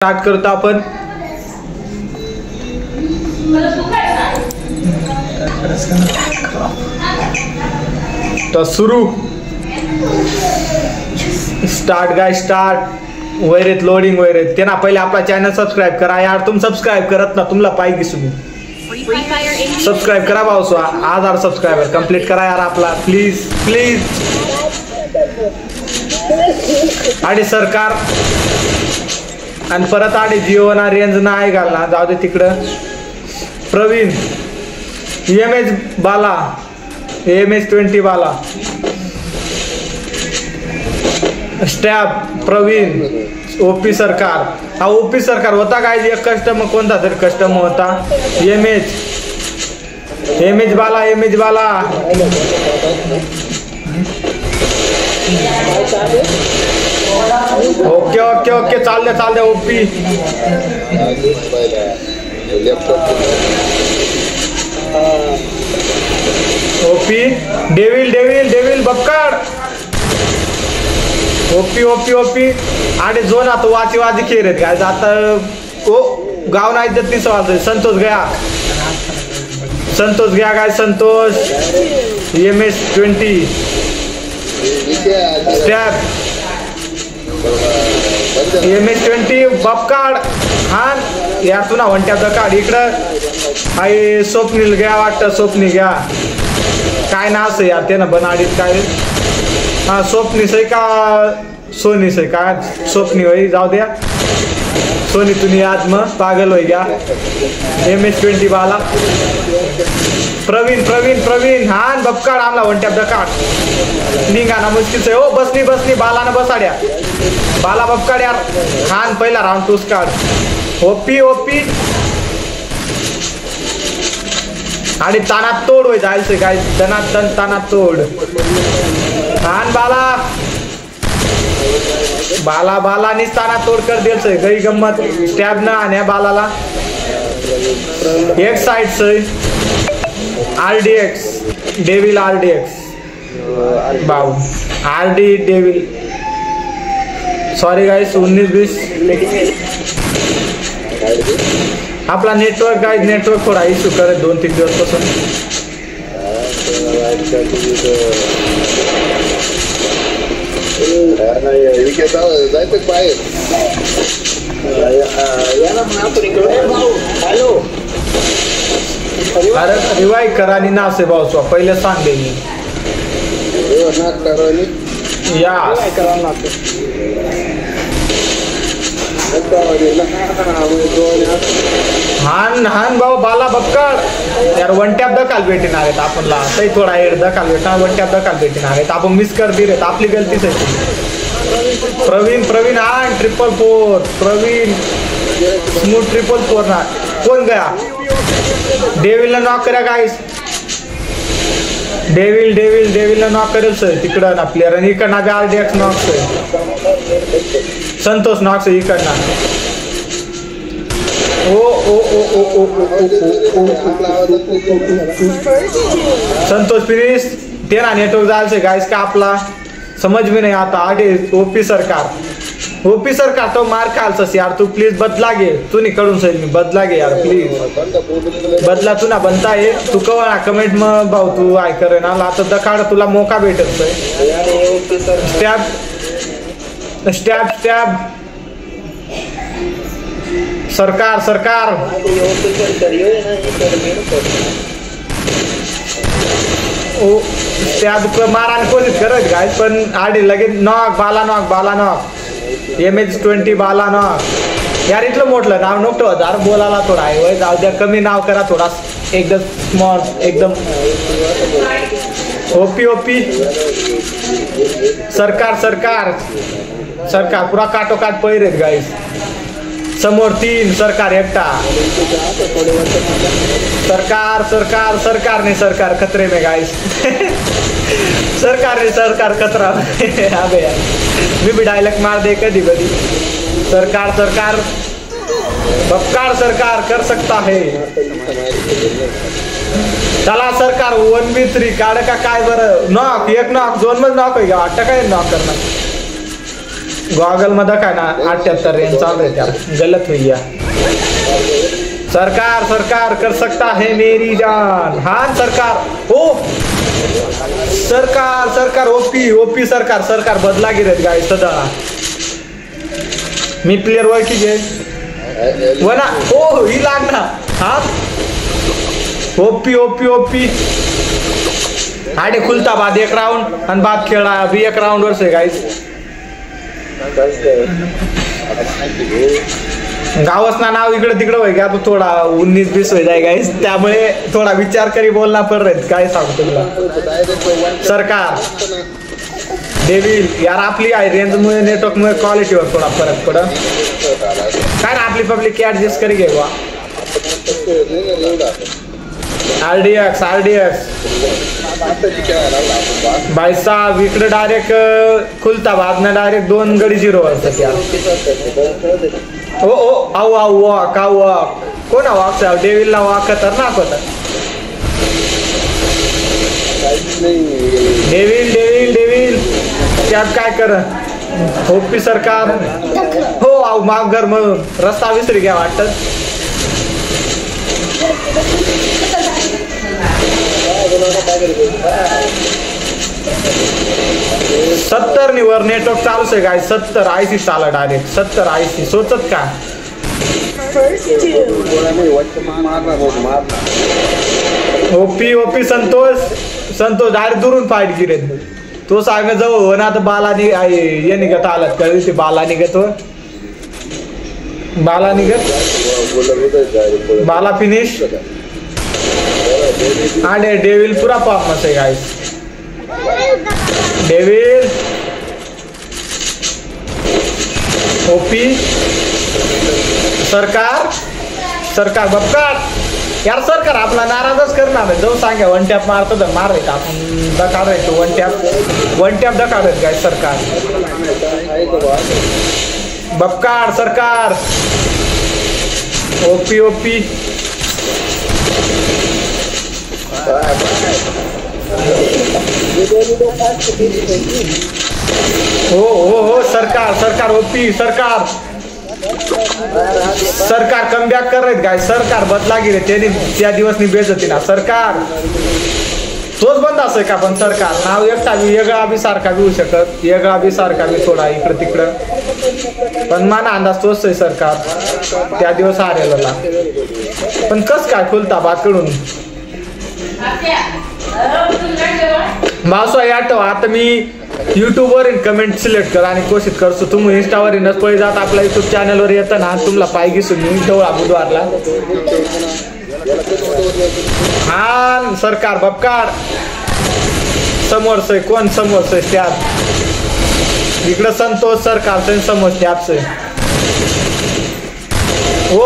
Start करतो आपण. तर सुरू स्टार्ट गाय स्टार्ट वैरेत लोडिंग वैरेत ते ना पहिले आपला चॅनल सबस्क्राईब करा यार. तुम सबस्क्राईब करत ना तुमला पाहिजे तुम्ही सबस्क्राईब करा भाऊ. 1000 सबस्क्रायबर कंप्लीट करा यार आपला प्लीज प्लीज. आणि सरकार आणि परत आडे जिओ ना रेंज ना आहे घालना जाऊ दे तिकडं. प्रवीण एमएच बाला MS20 बाला स्टॅप प्रवीण ओपी सरकार. हा ओपी सरकार होता काय एक कस्टमर कोणता तरी कस्टमर होता. एमएच बाला ओके ओके ओके चालते ओपी. ओपी डेविल बक्कड ओपी आणि जो ना तो वाची खेळ काय आता ओ गाव नाही देत नाही सवाल. संतोष घ्या काय संतोष MS20 स्टॅप MS20 बपकाड हा यार तुला म्हणत्या काढ इकडं. हाय स्वप्नील घ्या वाटतं स्वप्नी घ्या काय नाव आहे यार ते ना बनाडीत काय. हा स्वप्नीस आहे का सोनीस आहे का स्वप्नी होई जाऊ द्या. सोनी तुम्ही आज मग पागल होई घ्या. MS20 बाला प्रवीण हा बपकाड आमला वंट्या दकाड निघा ना मुश्किल से. हो बसली बाला ना बसाड्या बाला बपकाड यार. खान पहिला राऊंड टूस काढ. ओपी आणि तानात तोड होय जायचं काय तानात तोड. खान बाला नि तानात तोड कर द्यायचंय गई गंमत. स्टॅब ना आणि बालाला एक साइड से RDX डेविल RDX बाऊ RD डेविल सॉरी गाइस 19-20 आपला नेटवर्क थोडा इश्यू करत 2-3 दिवस पासून. अरे रिवाइव करा आणि नासे भाऊ पहिले सांग दे मी या हान भाऊ बाला बक्कड यार वन टॅप दकाल भेटणार आहेत आपणला. काही थोडा हेड दकाल भेटणार वन टॅप दकाल भेटणार आहेत आपण मिस कर दिलेत आपली गलतीच आहे. प्रवीण हा 444 प्रवीण स्मूथ 444 ना कोण गया. डेविलला नॉक करा गाईस. डेविलला नॉक करेल सर तिकडं ना प्लेअर आणि इकडनं बी RDX knock sir Santosh knock sir इकडनं. संतोष फिनिश ते ना नेटवर्क जायचं गाईस का आपला समझ में नहीं आता. आगे ओपी सरकार तो मार खालस यार. तू प्लीज बदला घे तू कडून सर मी बदला घे यार प्लीज बदला तू ना बनता है. तू कवा कमेंट मग भाऊ तू आय करे ना आता दखाड तुला मोका भेटत. स्टॅब सरकार ओ स्टॅब मारा कोशिश करत गाय पण आडी लगेच नॉक बाला नॉक MS20 बाला नॉक यार. इथलं मोठलं नाव नको हजार बोलायला थोडा आहे जाऊ द्या. कमी नाव करा थोडा एकदम स्मॉल एकदम. ओपी सरकार पुरा काटोकाट पहिरेत गाईस. समोर 3 सरकार एकटा. सरकार खतरे में गाइस. सरकार खतरा. अबे यार मी भी डायलॉग मार दे कधी सरकार बक्कार सरकार कर सकता है. चला सरकार 1v3 काढ का काय बरं. नॉक एक नॉक 2 मध्ये नॉक होई वाटतं काय नॉक करणार. गॉगल मध्ये काय ना 78 रेंज चाल रहे थे, गलत हुई है। सरकार सरकार कर सकता है मेरी जान। हाँ सरकार, ओ सरकार सरकार, ओपी ओपी सरकार सरकार बदला गिरत गाय सदा मी प्लेयर ओळखी घे वना। ओ ही लागना। हाँ ओपी ओपी ओपी आडे खुलता बाद एक राउंड आणि बाद खेळा अभी एक राउंड वर से गाइस। गावसना नाव इकडे तिकडे होय का, तो थोडा 19-20 हो जाए गाइस, त्यामुळे थोडा विचार करी बोलना पड़ रहा है। काय सांगतो तुला सरकार डेविल यार, आपली आहे रेंज मुळे नेटवर्क मुळे क्वालिटीवर थोडा फरक पडत काय ना, आपली पब्लिक ऍडजस्ट करी घेवा। RDX भाई साहब इकडे डायरेक्ट खुलता बाद ना, डायरेक्ट 2 गडी 0 असतात यार। ओ ओ आऊ आऊ वॉक आऊ वॉक कोणा वॉक साहेब, डेविलला वॉक खतरनाक होता। डेविल डेविल डेविल त्यात काय कर ओपी सरकार। हो आऊ माफ घर म्हणून रस्ता विसरी घ्या वाटत। सत्तर निवर नेटवर्क चालू आहे काय, 70 IC चाला डायरेक्ट 70 IC सोचत का। ओपी ओपी संतोष डायरेक्ट दुरून फाईट गिरे तो सांग जवळ हो ना, आता बाला ये निघत आलात कळली ती बाला निघतो, बाला निघत बाला फिनिश आणि डेविल पूरा पाप है गाइस। डेविल ओपी सरकार सरकार बपकार यार, सरकार आपला नाराजच करणार जाऊ सांगा। 1 टॅप मारतो तर मार का आपण दकाड येतो, 1 टॅप दकाड गाइस सरकार बपकार सरकार ओपी ओपी हो सरकार सरकार ओपी सरकार सरकार कम बॅक कर रहे गाय। सरकार बदला गेले त्या दिवसनी बेजती ना सरकार तोच बंद असं का, पण सरकार नाव एकटा वेगळा बी सारखा बी होऊ शकत, वेगळा बी सारखा बी थोडा इकडं तिकडं, पण माना अंदाज तोच आहे सरकार त्या दिवस हारेला। पण कस काय खुलता बाकडून मावसा आठव आता मी YouTube वर कमेंट सिलेक्ट कर आणि कोशिश करतो तुम्ही इंस्टावर पहिले जात आपल्या YouTube चॅनलवर येतं ना, तुम्हाला पाय घेसून मी ठेवला बुधवारला। हा सरकार बपकार समोर से कोण समोर से त्यात इकडं संतोष सरकार समोर त्याच ओ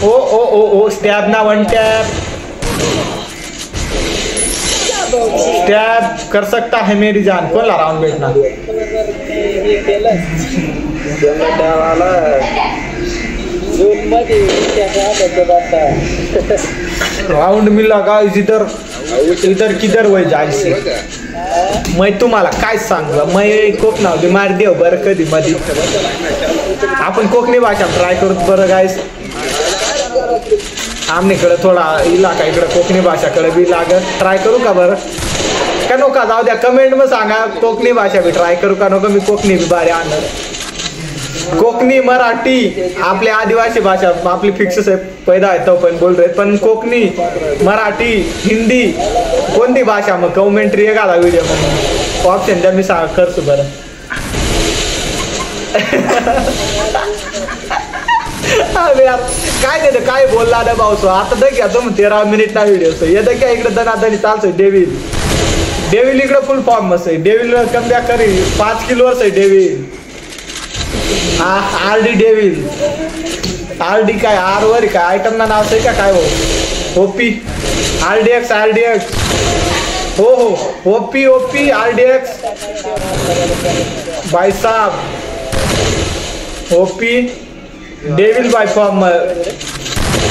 ओ ओ ओ ओ स्टॅब ना 1 टॅप स्टैब कर सकता है मेरी जान। कौन ला राउंड बैठना राउंड मिला गाइस, इधर इधर किधर वय जायचे। मैं तुम्हाला काय सांगला, मैं कोकणावली मार देव बरं कधी मध्ये, आपण कोकणी भाषा ट्राय करू बरं गाइस। आमनेकडे थोडा इलाका इकडे कोकणी भाषाकडे बी लागत, ट्राय करू का बरं का नका जाऊ द्या, कमेंट में सांगा कोकणी भाषा बी ट्राय करू का नको, मी कोकणी बी बारे आणणार। कोकणी मराठी आपली आदिवासी भाषा आपली फिक्स आहे पैदा आहे तो पण बोल रहे, पण कोकणी मराठी हिंदी कोणती भाषा मग कमेंट्री एखादा व्हिडिओ मग ऑप्शन द्या, मी सांग करतो बरं। अरे यार काय देतं काय बोलला ना भाऊ, आता दघ्या तुम 13 मिनिट ना व्हिडिओ ये दघ्या इकडे दनादनी चालतोय। डेविल डेविल इकडे फुल फॉर्म मस्त आहे, डेविल कम बॅक करी 5 किलोवर आहे डेविल। RD डेविल RD काय आर वर काय आयटम ना नाव आहे का काय हो, ओपी RDX RDX हो हो ओपी ओपी RDX भाई साहब OP devil by form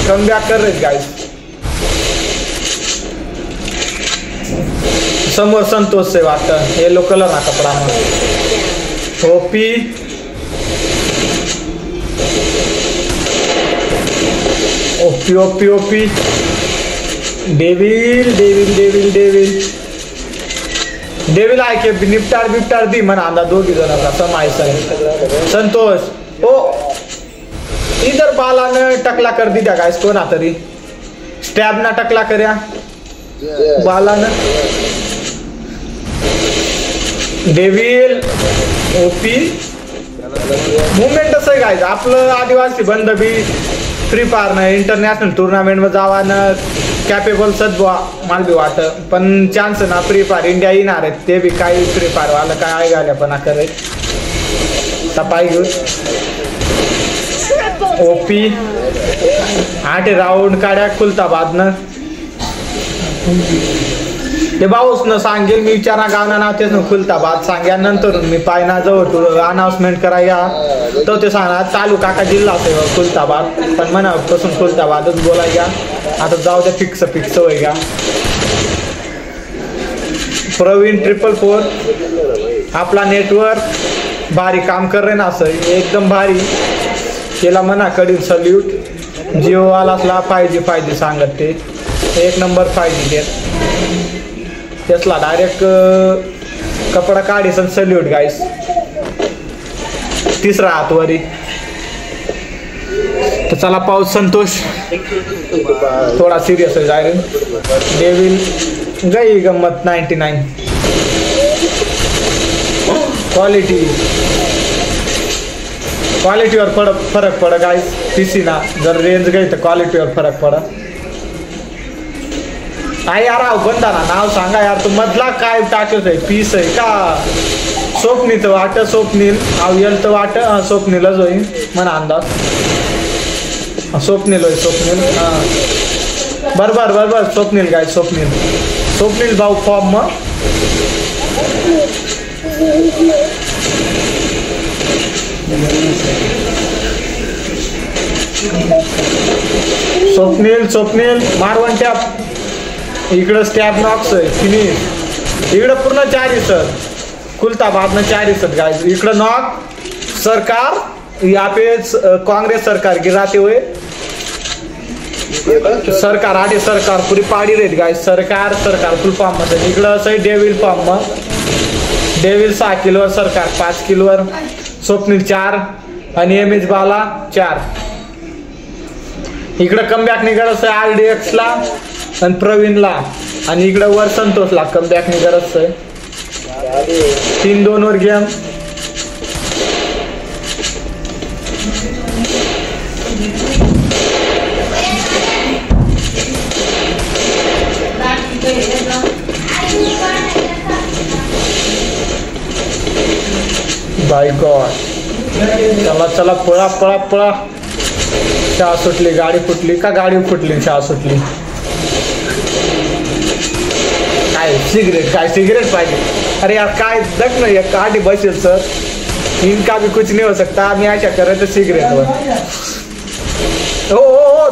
come back कर रहे गाइस। समोर संतोष से वाटतं येलो कलर ना कपडा OP OP OP OP devil devil devil devil devil आहे की निपटार बिपटार दी म्हणा अंदा दोघी जणांचा समाय संतोष ओ इधर बालानं टकला कर दी त्या गाइस कोणा तरी स्टॅब ना टकला कर्या बालानं डेविल ओपी मुवमेंट असं गाइस आपलं आदिवासी बंद बी फ्री फायर न इंटरनॅशनल टुर्नामेंट मध्ये जावानं कॅपेबल सद्वा मला बी वाटत पण चान्स ना फ्री फायर इंडिया येणार आहेत ते बी काही फ्री फायर वाला काय आहे गाल्या पण करे तपाई घेऊन ओपी 8 राऊंड काढ्या खुलताबादनं ते भाऊस न सांगेल मी विचारा गावना नाव तेच न खुलताबाद सांग्या नंतर मी पायना जवळ अनाउन्समेंट करायला तो ते सांगणार तालुका का जिल्हा असेल खुलताबाद पण मनापासून खुलताबादच बोलायला आता जाऊ दे फिक्स होय का प्रवीण 444 आपला नेटवर्क भारी काम कर रहे ना असं एकदम भारी केला म्हणा कडील सल्यूट जिओ वाला 5G सांगत ते 1 नंबर 5G देत त्यासला डायरेक्ट कपडा काढी सन सल्यूट गाइस तिसरा हातवरी तर चला पाऊस संतोष थोडा सिरियस है जायरे डेविल गई गम्मत 99 क्वालिटी और फरक पड़ा गाइस पीसी ना जर रेंज गई तो क्वालिटी और फरक पड़ा आई यार बंदा ना नाव सांगा यार तू मधला काय टाकत आहे पीस आहे का स्वप्नील वाट स्वप्नील यल तर वाट स्वप्नीलच होईल म्हणा अंदाज स्वप्नील होय स्वप्नील हां बरोबर स्वप्नील काय स्वप्नील भाऊ फॉर्म मग स्वप्नील मारवण टॅप इकडं स्टॅब नॉक्स आहे फिनिश इकडं पूर्ण 4 सर खुलताबादनं 4 सर गाइस इकडं नॉक सरकार यहाँ पे कांग्रेस सरकार गिराते हुए सरकार आधी सरकार पुरी पाडी रेत गाइस सरकार फुल फॉर्म मध्ये इकडं असं डेविल फॉर्म मग डेविल 6 किलोवर सरकार 5 किलोवर स्वप्नील 4 आणि एमएच बाला 4 इकडं कमबॅक निघत आहे RDX ला आणि प्रवीणला आणि इकडे वर संतोषला कमबॅक निघत आहे 3-2 वर गेम बाय गॉड चला पळा चहा सुटली गाडी फुटली का गाडी फुटली चहा सुटली काय सिगरेट पाहिजे अरे यार काय दक ना एक गाड़ी बसेल सर इनका भी कुछ नहीं हो सकता मैं ऐसा कर रहे थे सिगरेट ओ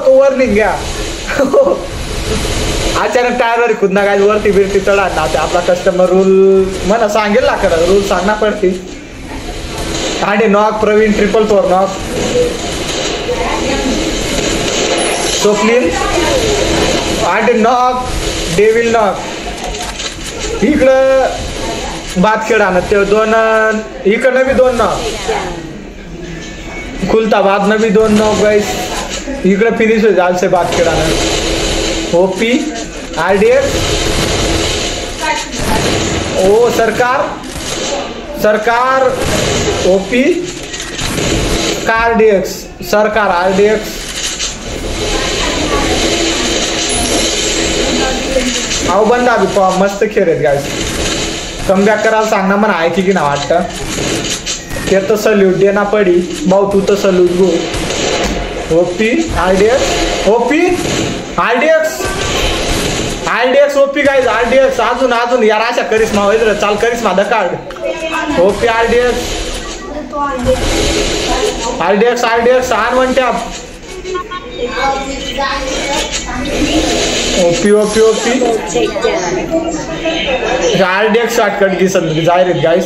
तो वॉर्निंग घ्या अचानक टायरवर खुदना काय वरती बिरती चढा ना आपला कस्टमर रूल मला सांगेल ना करा रूल सांगना पडती आणि नॉक प्रवीण 444 नॉक स्वप्नील आणि नॉक डेविल नॉक इकडं बात खेळा ना ते 2 इकडनं बी 2 नॉक खुलताबादनं बी 2 नॉक गाइस इकडं फिनिश हो जाल से बात खेळा ना ओपी RDX ओ सरकार ओपी RDX सरकार RDX अहो बंदा भी मस्त खेळत गाइस कमबॅक करायला सांगना म्हणा ऐकी की ना वाटतं ते तर सल्यूट देना पडी भाऊ तू तर salute go OP RDX OP guys RDX अजून यार अशा करिश्मा होईल चाल करिश्मा द कार्ड ओपी RDX आन one tap OP RDX shortcut की संधी जाहिर गाइस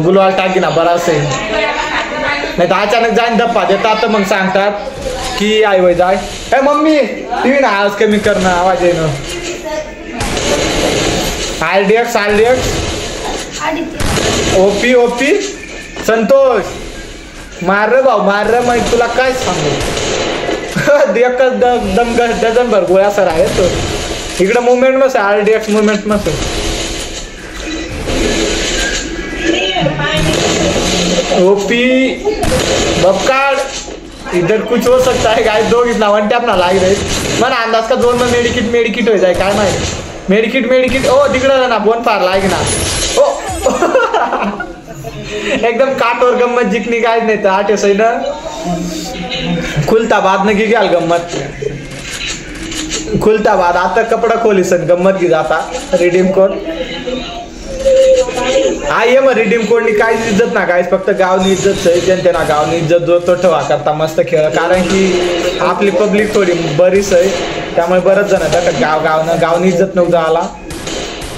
गुलवाल टाकी ना बरा से नाही तर अचानक जाईन धप्पा देतात तर मग सांगतात की आई वय जाय ए मम्मी टीव्ही ना आवाज कमी करणं आवाज येणं RDX ओपी ओपी संतोष मार रे भाऊ मार रे मग तुला काय सांगू एकच दम डझन भर गोळ्या सर आहे तो इकडं मुवमेंट मस्त RDX मुवमेंट मस्त ओपी बबकाड इधर कुछ हो सकता है गाइस दो इतना वन टैप ना लाग रहे मन अंदाज का दोन में मेडिकिट हो जाए काय माहिती मेडिकिट ओ तिकडं ना बोन पार लाग ना ओ एकदम काटोर गम्मत जिंकनी काय नाही तर आठ सही ना खुलता बाद न की घ्याल गम्मत खुलता बाद आता कपडा खोली सन गम्मत की जाता रिडीम कोड आहे मग रिडीम कोडनी काहीच इज्जत ना काहीच फक्त गावनी इज्जत आहे जनतेना गावनी इज्जत जो तो ठेवा करता मस्त खेळ कारण की आपली पब्लिक थोडी बरीच आहे त्यामुळे बरंच जण येतात गावनी इज्जत नव्हतं आला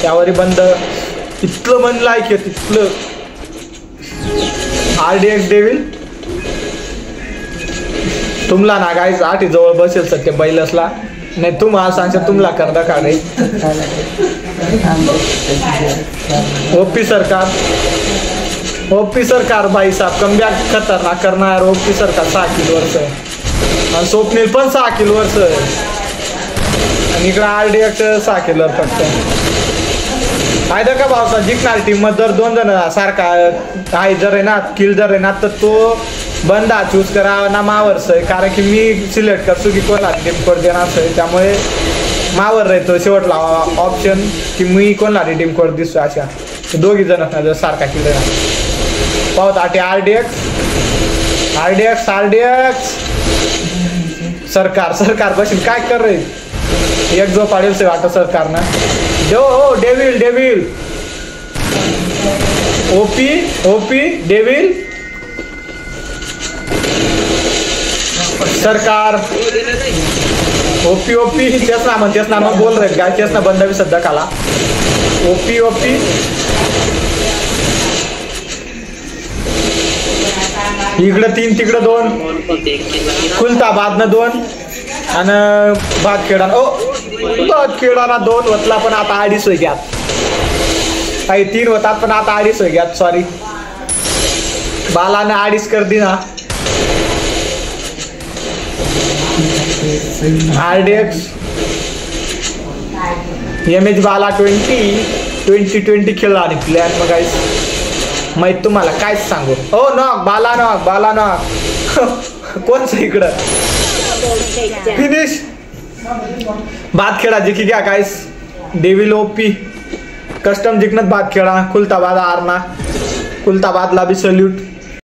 त्यावरही बंद इतकं मन लायक आहे तिथलं RDX डेव्हिल तुमला ना गाईज आठी जवळ बसेल सत्य बैलसला नाही तुम्हाला सांगशील तुमला करदा काढे ओपी सरकार भाई साहब कमबॅक खतरनाक करणार ओपी सरकार 6 किलो वर्ष आहे आणि स्वप्नील पण 6 किलो वर्ष आहे आणि इकडे RDX 6 किलो फक्त फायदा का भावसा जिंकणार टीम मध्ये जर 2 जण सारखा आहे जर आहे ना किल जर आहे ना तर तो बंदा चूज करा ना मावरच आहे कारण की मी सिलेक्ट करतो की कोणाला रिडीम कोड देणार आहे त्यामुळे मावर राहतो शेवटला ऑप्शन की मी कोणाला रिडीम कोड दिसतो अशा दोघी जण जर सारखा किल देणार पाहत आटे RDX सरकार बसून काय कर रे एक जो पाडेल से वाटत सरकारनं हो डेविल ओपी डेविल सरकार ओपी तेच नाम बोल रहे गाय तेच ना बंद भी सध्या काला ओपी इकडं 3 तिकडं 2 खुलता बाद न 2 आणि भात खेळा 2 होतला पण आता 2.5 होई घ्यात काही 3 होतात पण आता 2.5 होई घ्यात सॉरी बालाने 2.5 कर दी ना RDX MH बाला 20 खेळला आणि प्लॅन मग गाईस माहित तुम्हाला काय सांगू हो नॉक बाला नॉक कोणचं इकडं फिनिश बाद खेळा जिंकी घ्या गाईस डेविल ओपी कस्टम जिंकण्यात बाद खेळा खुलताबाद आरना खुलताबादला बी सल्यूट